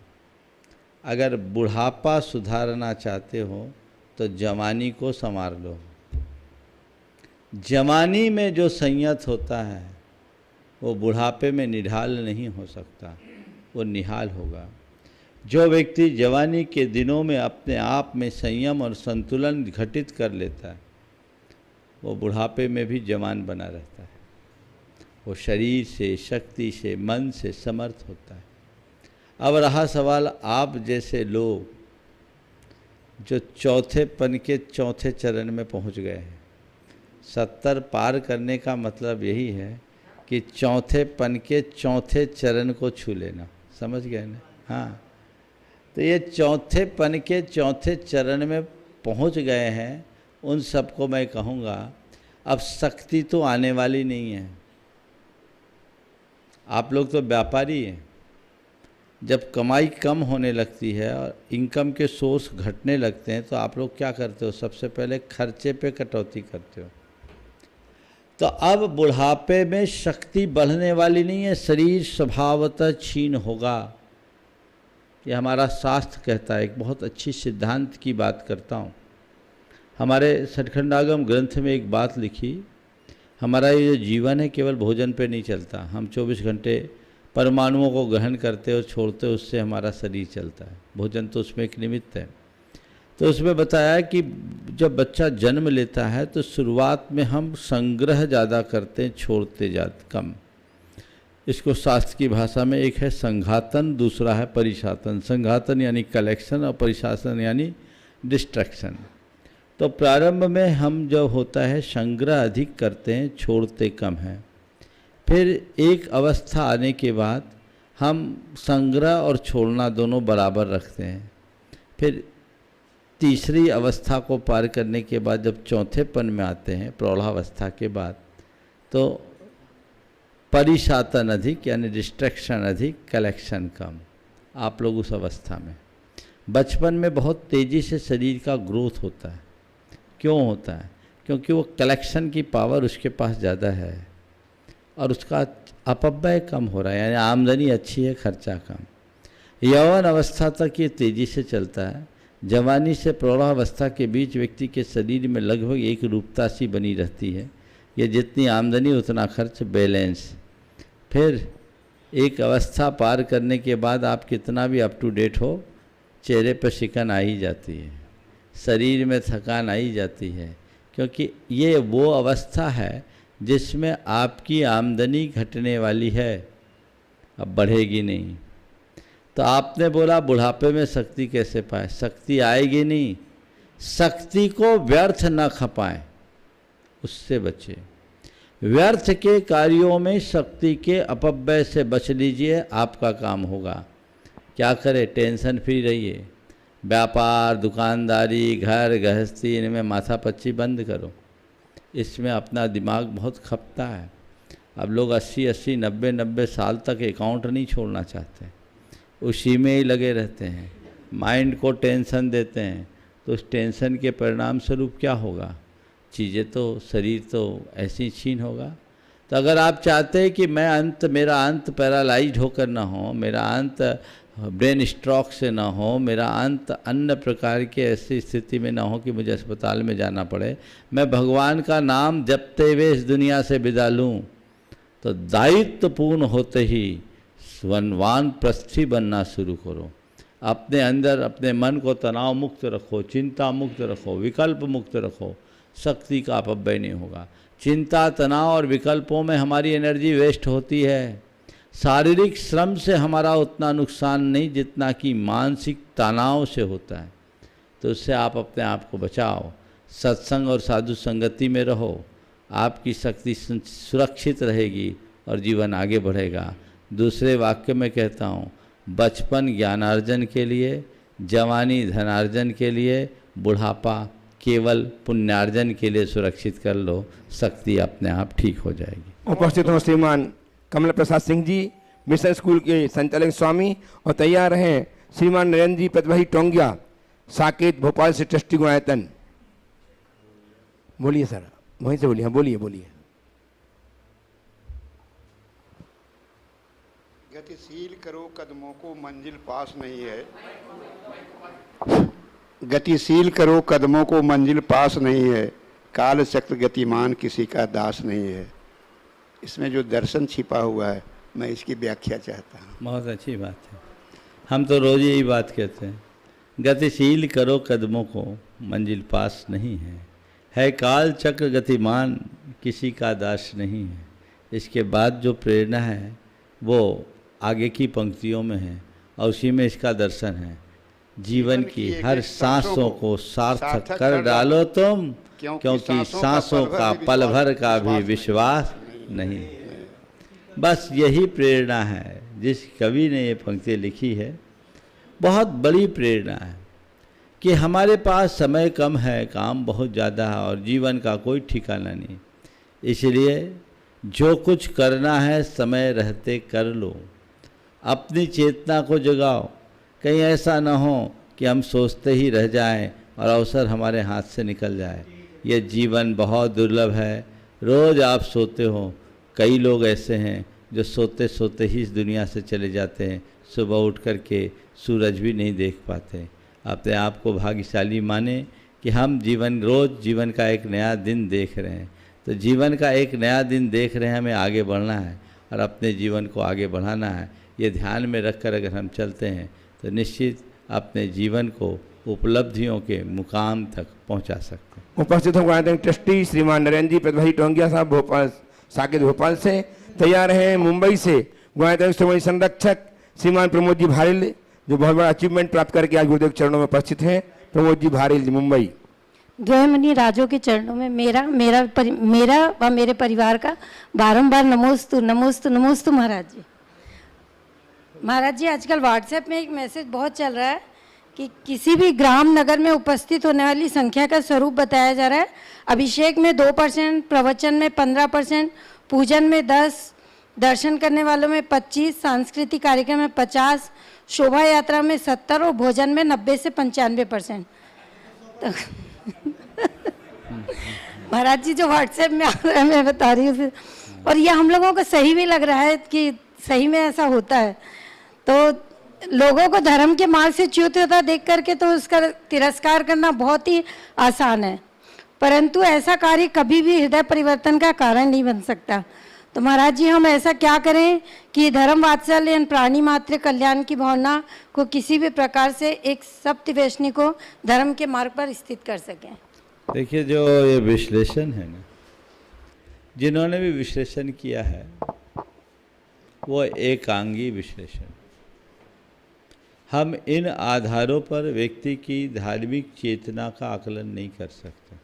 अगर बुढ़ापा सुधारना चाहते हो तो जवानी को संवार लो। जवानी में जो संयत होता है वो बुढ़ापे में निढाल नहीं हो सकता, वो निहाल होगा। जो व्यक्ति जवानी के दिनों में अपने आप में संयम और संतुलन घटित कर लेता है वो बुढ़ापे में भी जवान बना रहता है। वो शरीर से, शक्ति से, मन से समर्थ होता है। अब रहा सवाल आप जैसे लोग जो चौथेपन के चौथे चरण में पहुंच गए हैं। 70 पार करने का मतलब यही है कि चौथेपन के चौथे चरण को छू लेना, समझ गए ना? हाँ, तो ये चौथेपन के चौथे चरण में पहुंच गए हैं। उन सबको मैं कहूँगा अब शक्ति तो आने वाली नहीं है। आप लोग तो व्यापारी हैं। जब कमाई कम होने लगती है और इनकम के सोर्स घटने लगते हैं तो आप लोग क्या करते हो? सबसे पहले खर्चे पे कटौती करते हो। तो अब बुढ़ापे में शक्ति बढ़ने वाली नहीं है, शरीर स्वभावतः क्षीण होगा। ये हमारा शास्त्र कहता है। एक बहुत अच्छी सिद्धांत की बात करता हूँ। हमारे सठखंडागम ग्रंथ में एक बात लिखी, हमारा ये जो जीवन है केवल भोजन पे नहीं चलता। हम 24 घंटे परमाणुओं को ग्रहण करते और छोड़ते, उससे हमारा शरीर चलता है। भोजन तो उसमें एक निमित्त है। तो उसमें बताया कि जब बच्चा जन्म लेता है तो शुरुआत में हम संग्रह ज़्यादा करते हैं, छोड़ते ज़्यादा कम। इसको शास्त्र की भाषा में एक है संघातन, दूसरा है परिशातन। संघातन यानी कलेक्शन और परिशासन यानी डिस्ट्रैक्शन। तो प्रारंभ में हम जब होता है संग्रह अधिक करते हैं, छोड़ते कम हैं। फिर एक अवस्था आने के बाद हम संग्रह और छोड़ना दोनों बराबर रखते हैं। फिर तीसरी अवस्था को पार करने के बाद जब चौथेपन में आते हैं, प्रौढ़ावस्था के बाद, तो परिशातन अधिक यानी डिस्ट्रैक्शन अधिक, कलेक्शन कम। आप लोग उस अवस्था में, बचपन में बहुत तेज़ी से शरीर का ग्रोथ होता है। क्यों होता है? क्योंकि वो कलेक्शन की पावर उसके पास ज़्यादा है और उसका अपव्यय कम हो रहा है, यानी आमदनी अच्छी है, खर्चा कम। यौवन अवस्था तक ये तेज़ी से चलता है। जवानी से प्रौढ़ावस्था के बीच व्यक्ति के शरीर में लगभग एक रूपता सी बनी रहती है। ये जितनी आमदनी उतना खर्च, बैलेंस। फिर एक अवस्था पार करने के बाद आप कितना भी अप टू डेट हो, चेहरे पर शिकन आ ही जाती है, शरीर में थकान आ ही जाती है, क्योंकि ये वो अवस्था है जिसमें आपकी आमदनी घटने वाली है, अब बढ़ेगी नहीं। तो आपने बोला बुढ़ापे में शक्ति कैसे पाए? शक्ति आएगी नहीं। शक्ति को व्यर्थ न खपाएं, उससे बचे। व्यर्थ के कार्यों में शक्ति के अपव्यय से बच लीजिए, आपका काम होगा। क्या करें? टेंशन फ्री रहिए। व्यापार, दुकानदारी, घर गृहस्थी, इनमें माथापच्ची बंद करो। इसमें अपना दिमाग बहुत खपता है। अब लोग 80-80, 90-90 साल तक अकाउंट नहीं छोड़ना चाहते, उसी में ही लगे रहते हैं, माइंड को टेंशन देते हैं। तो उस टेंशन के परिणाम स्वरूप क्या होगा? चीज़ें तो, शरीर तो ऐसी छीन होगा। तो अगर आप चाहते हैं कि मेरा अंत पैरालाइज्ड होकर ना हो, मेरा अंत ब्रेन स्ट्रोक से ना हो, मेरा अंत अन्य प्रकार की ऐसी स्थिति में ना हो कि मुझे अस्पताल में जाना पड़े, मैं भगवान का नाम जपते हुए इस दुनिया से विदा लूँ, तो दायित्व पूर्ण होते ही वानप्रस्थी बनना शुरू करो। अपने अंदर अपने मन को तनाव मुक्त रखो, चिंता मुक्त रखो, विकल्प मुक्त रखो, शक्ति का अपव्यय नहीं होगा। चिंता, तनाव और विकल्पों में हमारी एनर्जी वेस्ट होती है। शारीरिक श्रम से हमारा उतना नुकसान नहीं जितना कि मानसिक तनाव से होता है। तो उससे आप अपने आप को बचाओ, सत्संग और साधु संगति में रहो, आपकी शक्ति सुरक्षित रहेगी और जीवन आगे बढ़ेगा। दूसरे वाक्य में कहता हूँ, बचपन ज्ञानार्जन के लिए, जवानी धनार्जन के लिए, बुढ़ापा केवल पुण्यार्जन के लिए सुरक्षित कर लो, शक्ति अपने आप ठीक हो जाएगी। उपस्थित हो श्रीमान कमल प्रसाद सिंह जी, मिशन स्कूल के संचालक स्वामी, और तैयार हैं श्रीमान नरेंद्र जी प्रतिभाई टोंगिया, साकेत भोपाल से ट्रस्टी गुणायतन। बोलिए सर, वहीं से बोलिए। हाँ बोलिए बोलिए। गतिशील करो कदमों को, मंजिल पास नहीं है। गतिशील करो कदमों को, मंजिल पास नहीं है। काल चक्र गतिमान, किसी का दास नहीं है। इसमें जो दर्शन छिपा हुआ है, मैं इसकी व्याख्या चाहता हूँ। बहुत अच्छी बात है। हम तो रोज यही बात कहते हैं, गतिशील करो कदमों को, मंजिल पास नहीं है काल चक्र गतिमान, किसी का दास नहीं है। इसके बाद जो प्रेरणा है वो आगे की पंक्तियों में है और उसी में इसका दर्शन है। जीवन की हर सांसों को सार्थक कर डालो तुम, क्योंकि सांसों का पल भर का भी विश्वास नहीं। बस यही प्रेरणा है। जिस कवि ने ये पंक्ति लिखी है, बहुत बड़ी प्रेरणा है कि हमारे पास समय कम है, काम बहुत ज़्यादा है और जीवन का कोई ठिकाना नहीं। इसलिए जो कुछ करना है समय रहते कर लो, अपनी चेतना को जगाओ। कहीं ऐसा ना हो कि हम सोचते ही रह जाएं और अवसर हमारे हाथ से निकल जाए। ये जीवन बहुत दुर्लभ है, रोज़ आप सोते हो, कई लोग ऐसे हैं जो सोते सोते ही इस दुनिया से चले जाते हैं, सुबह उठ कर के सूरज भी नहीं देख पाते। अपने आप को भाग्यशाली माने कि हम रोज़ जीवन का एक नया दिन देख रहे हैं। तो जीवन का एक नया दिन देख रहे हैं, हमें आगे बढ़ना है और अपने जीवन को आगे बढ़ाना है। ये ध्यान में रखकर अगर हम चलते हैं तो निश्चित अपने जीवन को उपलब्धियों के मुकाम तक पहुंचा सकते हैं। उपस्थित हों गायत्री ट्रस्टी श्रीमान नरेंद्र जी प्रतिभाई टोंगिया साहब भोपाल, साकेत भोपाल से। तैयार हैं मुंबई से गायत्री श्रोमणी संरक्षक श्रीमान प्रमोद जी भारिल, जो बहुत बड़ा अचीवमेंट प्राप्त करके आज गुरुदेव के चरणों में उपस्थित हैं। प्रमोद जी भारिल जी, मुंबई। द्वयमणि राजों के चरणों में मेरा व मेरे परिवार का बारंबार नमोस्तु नमोस्तु नमोस्तु महाराज जी। महाराज जी, आजकल व्हाट्सएप में एक मैसेज बहुत चल रहा है कि किसी भी ग्राम नगर में उपस्थित होने वाली संख्या का स्वरूप बताया जा रहा है। अभिषेक में 2%, प्रवचन में 15%, पूजन में 10%, दर्शन करने वालों में 25%, सांस्कृतिक कार्यक्रम में 50%, शोभा यात्रा में 70% और भोजन में 90 से 95%। तो महाराज जी, जो व्हाट्सएप में आ रहा है मैं बता रही हूँ, और ये हम लोगों को सही भी लग रहा है कि सही में ऐसा होता है। तो लोगों को धर्म के मार्ग से च्युत होता देख करके तो उसका तिरस्कार करना बहुत ही आसान है, परंतु ऐसा कार्य कभी भी हृदय परिवर्तन का कारण नहीं बन सकता। तो महाराज जी, हम ऐसा क्या करें कि धर्म वात्सल्य यानी प्राणी मात्र कल्याण की भावना को किसी भी प्रकार से एक सप्तवेशनी को धर्म के मार्ग पर स्थित कर सकें? देखिए, जो ये विश्लेषण है ना, जिन्होंने भी विश्लेषण किया है वो एकांगी विश्लेषण। हम इन आधारों पर व्यक्ति की धार्मिक चेतना का आकलन नहीं कर सकते।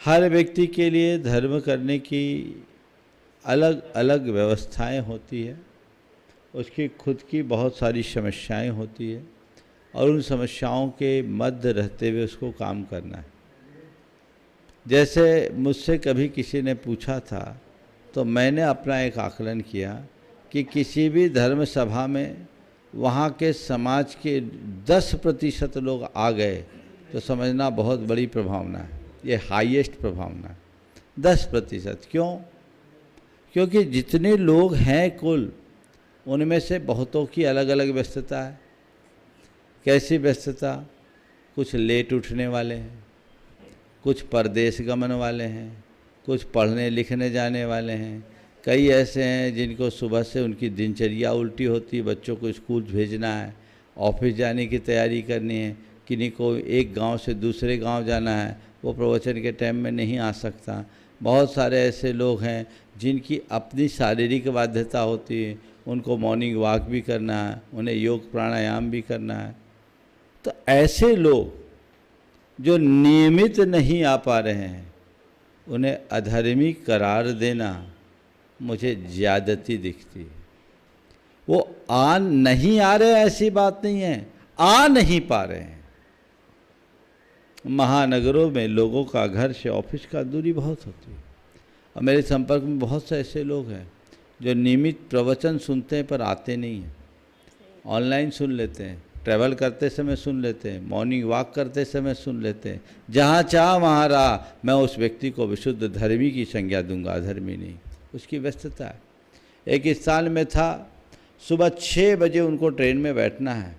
हर व्यक्ति के लिए धर्म करने की अलग अलग व्यवस्थाएं होती है, उसकी खुद की बहुत सारी समस्याएं होती है और उन समस्याओं के मध्य रहते हुए उसको काम करना है। जैसे मुझसे कभी किसी ने पूछा था तो मैंने अपना एक आकलन किया कि किसी भी धर्म सभा में वहाँ के समाज के 10% लोग आ गए तो समझना बहुत बड़ी प्रभावना है, ये हाईएस्ट प्रभावना है। 10%। क्यों? क्योंकि जितने लोग हैं कुल, उनमें से बहुतों की अलग अलग व्यस्तता है। कैसी व्यस्तता? कुछ लेट उठने वाले हैं, कुछ परदेश गमन वाले हैं, कुछ पढ़ने लिखने जाने वाले हैं, कई ऐसे हैं जिनको सुबह से उनकी दिनचर्या उल्टी होती है, बच्चों को स्कूल भेजना है, ऑफिस जाने की तैयारी करनी है, किन्हीं को एक गांव से दूसरे गांव जाना है, वो प्रवचन के टाइम में नहीं आ सकता। बहुत सारे ऐसे लोग हैं जिनकी अपनी शारीरिक बाध्यता होती है, उनको मॉर्निंग वॉक भी करना है, उन्हें योग प्राणायाम भी करना है। तो ऐसे लोग जो नियमित नहीं आ पा रहे हैं, उन्हें अधर्मी करार देना मुझे ज़्यादती दिखती है। वो आ नहीं आ रहे, ऐसी बात नहीं है, आ नहीं पा रहे हैं। महानगरों में लोगों का घर से ऑफिस का दूरी बहुत होती है और मेरे संपर्क में बहुत से ऐसे लोग हैं जो नियमित प्रवचन सुनते हैं पर आते नहीं हैं। ऑनलाइन सुन लेते हैं, ट्रैवल करते समय सुन लेते हैं, मॉर्निंग वॉक करते समय सुन लेते हैं। जहाँ चाह वहाँ रहा, मैं उस व्यक्ति को विशुद्ध धर्मी की संज्ञा दूंगा, अधर्मी नहीं। उसकी व्यस्तता है। एक स्थान में था, सुबह 6 बजे उनको ट्रेन में बैठना है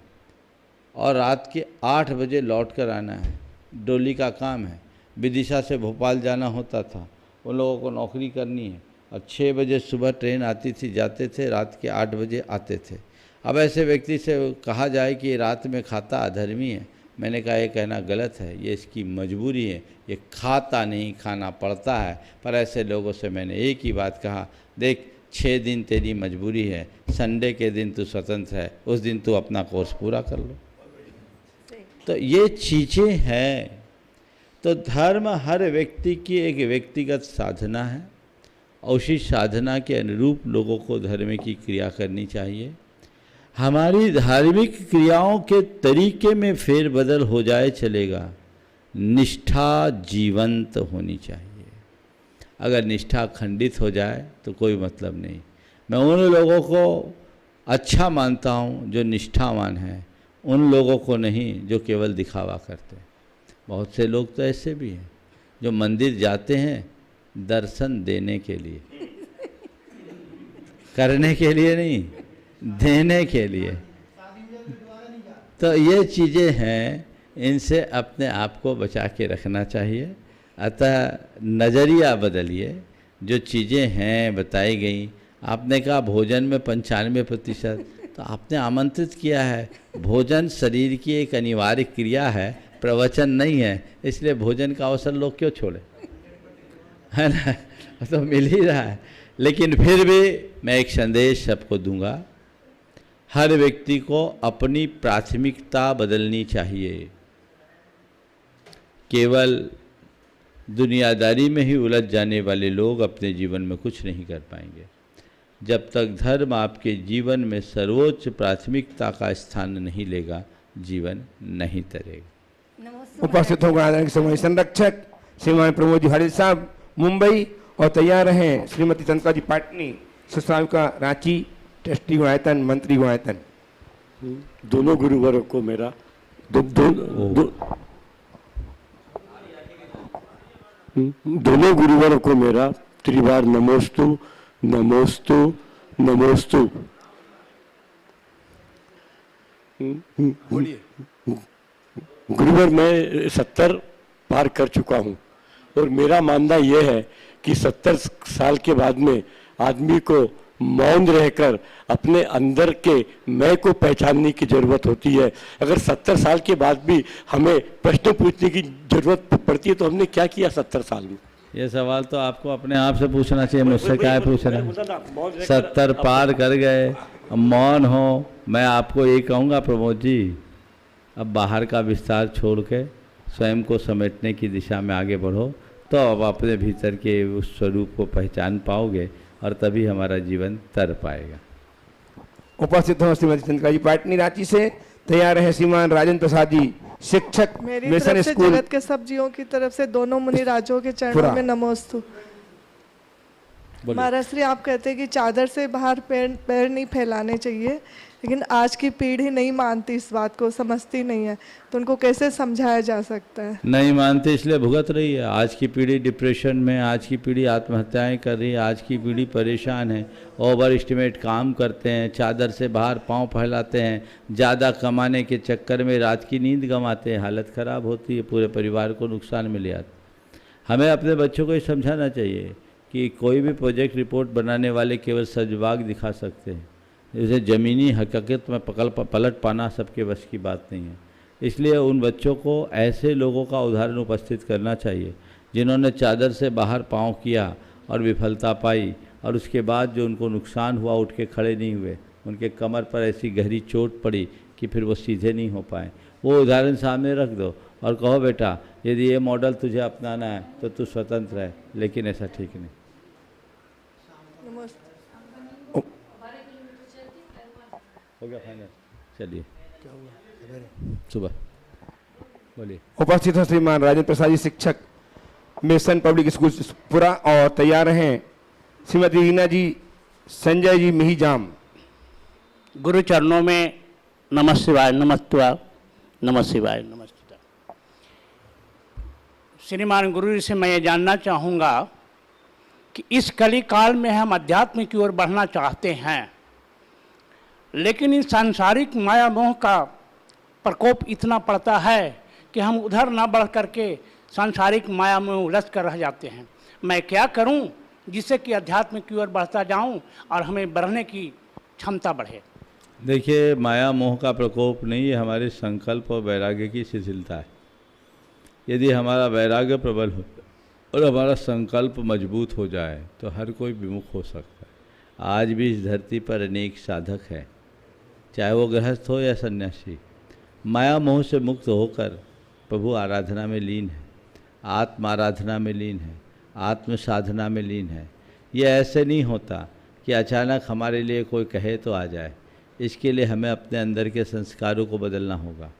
और रात के 8 बजे लौट कर आना है। डोली का काम है, विदिशा से भोपाल जाना होता था, उन लोगों को नौकरी करनी है और 6 बजे सुबह ट्रेन आती थी, जाते थे, रात के 8 बजे आते थे। अब ऐसे व्यक्ति से कहा जाए कि रात में खाता अधर्मी है, मैंने कहा ये कहना गलत है, ये इसकी मजबूरी है, ये खाता नहीं, खाना पड़ता है। पर ऐसे लोगों से मैंने एक ही बात कहा, देख 6 दिन तेरी मजबूरी है, संडे के दिन तू स्वतंत्र है, उस दिन तू अपना कोर्स पूरा कर लो। तो ये चीज़ें हैं। तो धर्म हर व्यक्ति की एक व्यक्तिगत साधना है और उसी साधना के अनुरूप लोगों को धर्म की क्रिया करनी चाहिए। हमारी धार्मिक क्रियाओं के तरीके में फेरबदल हो जाए चलेगा, निष्ठा जीवंत होनी चाहिए। अगर निष्ठा खंडित हो जाए तो कोई मतलब नहीं। मैं उन लोगों को अच्छा मानता हूँ जो निष्ठावान हैं, उन लोगों को नहीं जो केवल दिखावा करते हैं। बहुत से लोग तो ऐसे भी हैं जो मंदिर जाते हैं दर्शन देने के लिए, करने के लिए नहीं, देने के लिए। तो ये चीज़ें हैं, इनसे अपने आप को बचा के रखना चाहिए। अतः नज़रिया बदलिए। जो चीज़ें हैं बताई गई, आपने कहा भोजन में 95%, तो आपने आमंत्रित किया है। भोजन शरीर की एक अनिवार्य क्रिया है, प्रवचन नहीं है, इसलिए भोजन का अवसर लोग क्यों छोड़े, है ना। तो मिल ही रहा है। लेकिन फिर भी मैं एक संदेश सबको दूंगा, हर व्यक्ति को अपनी प्राथमिकता बदलनी चाहिए। केवल दुनियादारी में ही उलझ जाने वाले लोग अपने जीवन में कुछ नहीं कर पाएंगे। जब तक धर्म आपके जीवन में सर्वोच्च प्राथमिकता का स्थान नहीं लेगा, जीवन नहीं तरेगा। उपस्थित होगा आदरणीय समय संरक्षक श्रीमान प्रमोद जी हरिल साहब मुंबई, और तैयार हैं श्रीमती चंद्रिका जी पाटनी, सुश्राविका रांची, ट्रस्टी गुणायतन, मंत्री गुणायतन। दोनों गुरुवरों को मेरा दोनों गुरुवरों को मेरा त्रिवार नमोस्तु नमोस्तु नमोस्तु। बोलिए। गुरुवर, मैं 70 पार कर चुका हूँ और मेरा मानना यह है कि 70 साल के बाद में आदमी को मौन रहकर अपने अंदर के मैं को पहचानने की जरूरत होती है। अगर 70 साल के बाद भी हमें प्रश्न पूछने की जरूरत पड़ती है तो हमने क्या किया 70 साल में? ये सवाल तो आपको अपने आप से पूछना चाहिए, मुझसे क्या पूछ रहे हैं। 70 पार कर गए, मौन हो। मैं आपको ये कहूँगा प्रमोद जी, अब बाहर का विस्तार छोड़ के स्वयं को समेटने की दिशा में आगे बढ़ो, तो अब अपने भीतर के उस स्वरूप को पहचान पाओगे और तभी हमारा जीवन तर पाएगा। उपस्थित हो श्रीमती चंद्रिका जी पाटनी रांची से, तैयार है श्रीमान राजेंद्र प्रसाद जी शिक्षक मेरी मिशन तरफ से स्कूल। जगत के सब जीवों की तरफ से दोनों मुनि राजों के चरणों में नमोस्तु। महाराज श्री, आप कहते हैं कि चादर से बाहर पैर नहीं फैलाने चाहिए, लेकिन आज की पीढ़ी नहीं मानती इस बात को, समझती नहीं है, तो उनको कैसे समझाया जा सकता है? नहीं मानते इसलिए भुगत रही है। आज की पीढ़ी डिप्रेशन में, आज की पीढ़ी आत्महत्याएं कर रही है, आज की पीढ़ी परेशान है, ओवर एस्टिमेट काम करते हैं, चादर से बाहर पांव फैलाते हैं, ज़्यादा कमाने के चक्कर में रात की नींद गंवाते हैं, हालत ख़राब होती है, पूरे परिवार को नुकसान मिल जाता। हमें अपने बच्चों को ये समझाना चाहिए कि कोई भी प्रोजेक्ट रिपोर्ट बनाने वाले केवल सजवाग दिखा सकते हैं, जैसे ज़मीनी हकीकत में पलट पाना सबके बस की बात नहीं है। इसलिए उन बच्चों को ऐसे लोगों का उदाहरण उपस्थित करना चाहिए जिन्होंने चादर से बाहर पाँव किया और विफलता पाई, और उसके बाद जो उनको नुकसान हुआ उठ के खड़े नहीं हुए, उनके कमर पर ऐसी गहरी चोट पड़ी कि फिर वो सीधे नहीं हो पाए। वो उदाहरण सामने रख दो और कहो बेटा यदि ये मॉडल तुझे अपनाना है तो तू स्वतंत्र है, लेकिन ऐसा ठीक नहीं। हो गया फाइनल, चलिए सुबह बोलिए। उपस्थित हो श्रीमान राजेंद्र प्रसाद जी शिक्षक मिशन पब्लिक स्कूल पूरा, और तैयार हैं श्रीमती रीना जी संजय जी मिहीजाम। गुरु चरणों में नमः शिवाय, नमस्ते नमः शिवाय, नमस्ते। श्रीमान गुरु जी से मैं ये जानना चाहूँगा कि इस कली काल में हम अध्यात्म की ओर बढ़ना चाहते हैं, लेकिन इस सांसारिक माया मोह का प्रकोप इतना पड़ता है कि हम उधर ना बढ़ करके सांसारिक माया में उलझ कर रह जाते हैं। मैं क्या करूं जिससे कि अध्यात्म की ओर बढ़ता जाऊं और हमें बढ़ने की क्षमता बढ़े? देखिए, माया मोह का प्रकोप नहीं, ये हमारे संकल्प और वैराग्य की शिथिलता है। यदि हमारा वैराग्य प्रबल हो और हमारा संकल्प मजबूत हो जाए तो हर कोई विमुख हो सकता है। आज भी इस धरती पर अनेक साधक हैं, चाहे वो गृहस्थ हो या सन्यासी, माया मोह से मुक्त होकर प्रभु आराधना में लीन है, आत्म आराधना में लीन है, आत्म साधना में लीन है। ये ऐसे नहीं होता कि अचानक हमारे लिए कोई कहे तो आ जाए। इसके लिए हमें अपने अंदर के संस्कारों को बदलना होगा,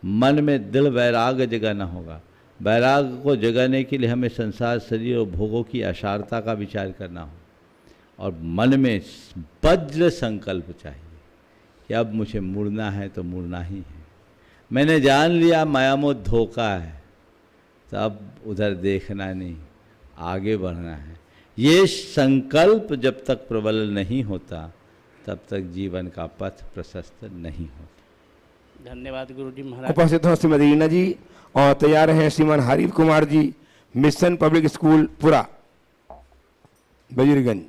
मन में दृढ़ वैराग्य जगाना होगा। वैराग्य को जगाने के लिए हमें संसार, शरीर और भोगों की असारता का विचार करना हो, और मन में वज्र संकल्प चाहिए कि अब मुझे मुड़ना है तो मुड़ना ही है। मैंने जान लिया माया मोह धोखा है, तो अब उधर देखना नहीं, आगे बढ़ना है। ये संकल्प जब तक प्रबल नहीं होता तब तक जीवन का पथ प्रशस्त नहीं होता। धन्यवाद गुरुजी महाराज। उपस्थित हो श्रीमती रीना जी और तैयार हैं श्रीमान हरीफ Kumar ji, mission public school पुरा बजीरगंज।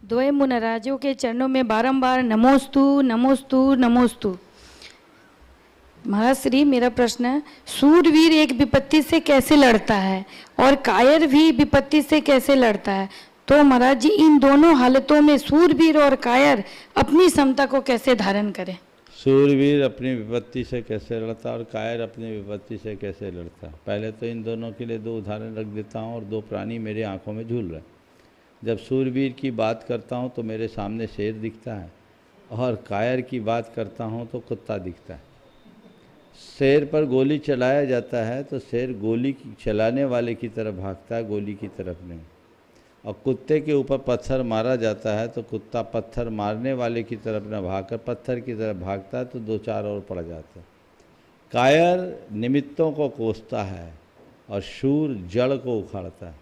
द्वय मुनराजों के चरणों में बारंबार नमोस्तु नमोस्तु नमोस्तु। महाराज श्री, मेरा प्रश्न है, सूरवीर एक विपत्ति से कैसे लड़ता है और कायर भी विपत्ति से कैसे लड़ता है? तो महाराज जी, इन दोनों हालतों में सूरवीर और कायर अपनी क्षमता को कैसे धारण करें? सूरवीर अपनी विपत्ति से कैसे लड़ता और कायर अपनी विपत्ति से कैसे लड़ता? पहले तो इन दोनों के लिए दो उदाहरण रख देता हूँ और दो प्राणी मेरे आंखों में झूल रहे हैं। जब सूरवीर की बात करता हूँ तो मेरे सामने शेर दिखता है और कायर की बात करता हूँ तो कुत्ता दिखता है। शेर पर गोली चलाया जाता है तो शेर गोली चलाने वाले की तरफ भागता है, गोली की तरफ नहीं। और कुत्ते के ऊपर पत्थर मारा जाता है तो कुत्ता पत्थर मारने वाले की तरफ न भागकर पत्थर की तरफ भागता है तो दो चार और पड़ जाता है। कायर निमित्तों को कोसता है और शूर जड़ को उखाड़ता है।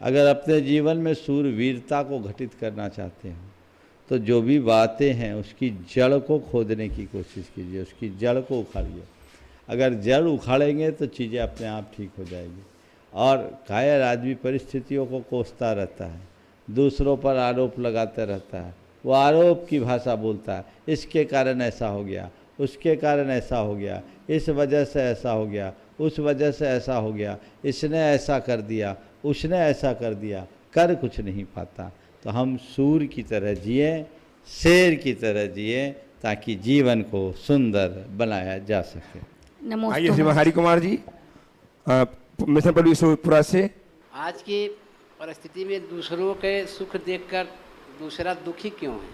अगर अपने जीवन में शूरवीरता को घटित करना चाहते हो तो जो भी बातें हैं उसकी जड़ को खोदने की कोशिश कीजिए, उसकी जड़ को उखाड़िए। अगर जड़ उखाड़ेंगे तो चीज़ें अपने आप ठीक हो जाएगी। और कायर आदमी परिस्थितियों को कोसता रहता है, दूसरों पर आरोप लगाता रहता है, वो आरोप की भाषा बोलता है, इसके कारण ऐसा हो गया, उसके कारण ऐसा हो गया, इस वजह से ऐसा हो गया, उस वजह से ऐसा हो गया, इसने ऐसा कर दिया, उसने ऐसा कर दिया, कर कुछ नहीं पाता। तो हम सूर की तरह जिए, शेर की तरह जिए ताकि जीवन को सुंदर बनाया जा सके। आइए श्रीमान Hari Kumar ji, mission public school पुरा से। आज की परिस्थिति में दूसरों के सुख देखकर दूसरा दुखी क्यों है?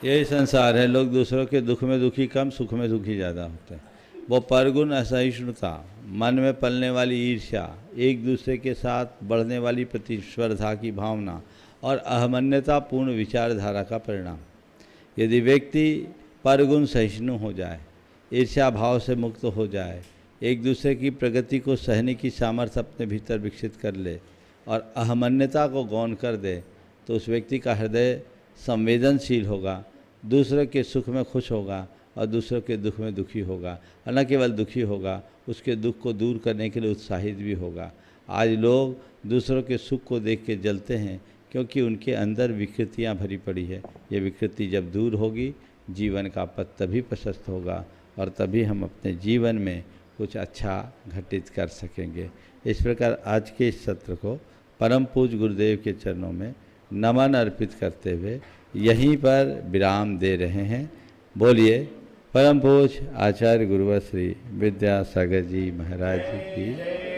यही संसार है, लोग दूसरों के दुख में दुखी कम, सुख में दुखी ज़्यादा होते हैं। वो परगुण असहिष्णुता, मन में पलने वाली ईर्ष्या, एक दूसरे के साथ बढ़ने वाली प्रतिस्पर्धा की भावना और अहमन्यता पूर्ण विचारधारा का परिणाम। यदि व्यक्ति परगुण सहिष्णु हो जाए, ईर्ष्या भाव से मुक्त हो जाए, एक दूसरे की प्रगति को सहने की सामर्थ्य अपने भीतर विकसित कर ले और अहमन्यता को गौण कर दे, तो उस व्यक्ति का हृदय संवेदनशील होगा, दूसरे के सुख में खुश होगा और दूसरों के दुख में दुखी होगा। और न केवल दुखी होगा, उसके दुख को दूर करने के लिए उत्साहित भी होगा। आज लोग दूसरों के सुख को देख के जलते हैं क्योंकि उनके अंदर विकृतियाँ भरी पड़ी है। ये विकृति जब दूर होगी, जीवन का पथ तभी प्रशस्त होगा और तभी हम अपने जीवन में कुछ अच्छा घटित कर सकेंगे। इस प्रकार आज के इस सत्र को परम पूज्य गुरुदेव के चरणों में नमन अर्पित करते हुए यहीं पर विराम दे रहे हैं। बोलिए परम पूज्य आचार्य गुरुवर श्री विद्यासागर जी महाराज जी की